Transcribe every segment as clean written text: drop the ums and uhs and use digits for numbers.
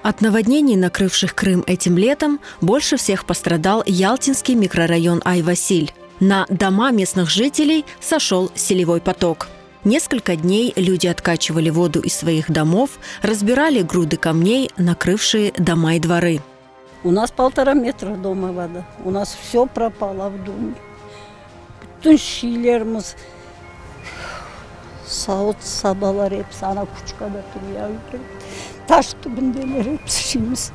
От наводнений, накрывших Крым этим летом, больше всех пострадал Ялтинский микрорайон Ай-Василь. На дома местных жителей сошел селевой поток. Несколько дней люди откачивали воду из своих домов, разбирали груды камней, накрывшие дома и дворы. У нас 1,5 метра дома вода. У нас все пропало в доме. Bütün şeylerimiz, sağıt sabalar hepsi ana kuşkada duruyor. Taş dibindeler hepsi şeyimiz.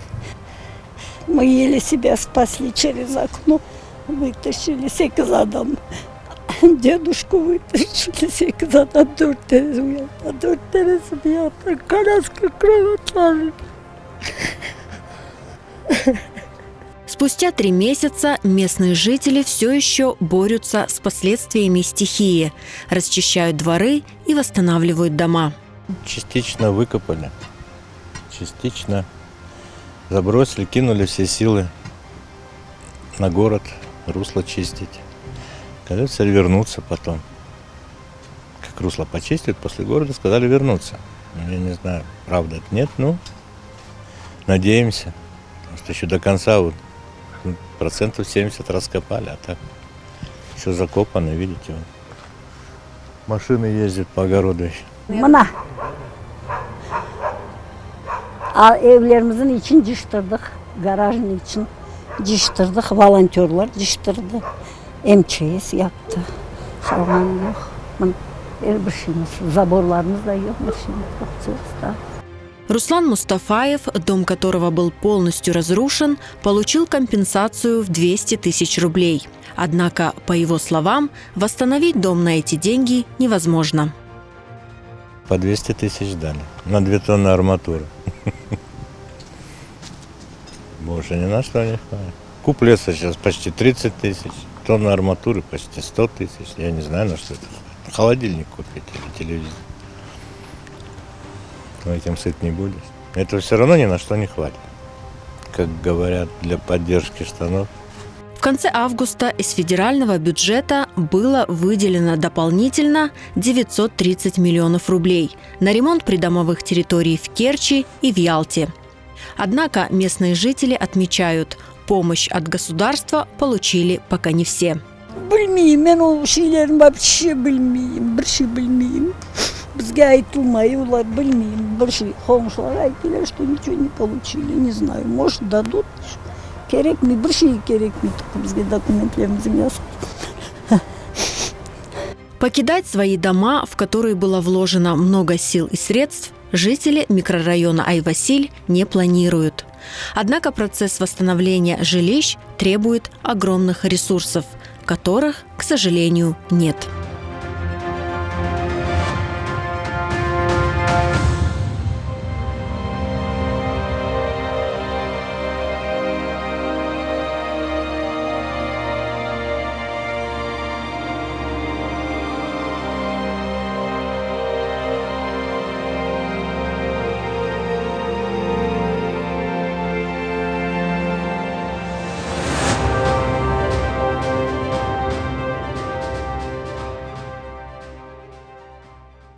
Мы еле себя спасли через окно. Вытащили 8 adam. Дедушку вытащили 8 adam. 4 tanesi uyandı. 4 tanesi bir yattı. Karaska kravатları. Спустя 3 месяца местные жители все еще борются с последствиями стихии, расчищают дворы и восстанавливают дома. Частично выкопали, частично забросили, кинули все силы на город, русло чистить. Кажется, вернуться потом. Как русло почистят, после города сказали вернуться. Я не знаю, правда это нет, но надеемся. Потому что еще до конца вот 70% раскопали, а так все закопано, видите. Вот. Машины ездят по огороду еще. Mına. Evlerimizin için diştirdik. Garajın için diştirdik. Volontörler diştirdi. MÇS yaptı. Sorun yok. Bir şeyimiz, zaborlarımız da yok. Bir şeyimiz yok. Руслан Мустафаев, дом которого был полностью разрушен, получил компенсацию в 200 тысяч рублей. Однако, по его словам, восстановить дом на эти деньги невозможно. По 200 тысяч дали на 2 тонны арматуры. Больше ни на что не хватит. Куб леса сейчас почти 30 тысяч, тонна арматуры почти 100 тысяч. Я не знаю, на что это хватит. Холодильник купить или телевизор. Но этим сыт не будешь. Это все равно ни на что не хватит. Как говорят, для поддержки штанов. В конце августа из федерального бюджета было выделено дополнительно 930 миллионов рублей на ремонт придомовых территорий в Керчи и в Ялте. Однако местные жители отмечают, помощь от государства получили пока не все. Bilmiyim, ben o şeylerin bir şey bilmiyim, bir şey bilmiyim. Bizge айтылмай, bilmiyim, bir şey. Komşular айтылар, что ничего не получили, не знаю. Может, дадут, керек mi, bir şey керек mi, bizge документlerimizin yazık. Покидать свои дома, в которые было вложено много сил и средств, жители микрорайона Ай-Василь не планируют. Однако процесс восстановления жилищ требует огромных ресурсов, которых, к сожалению, нет.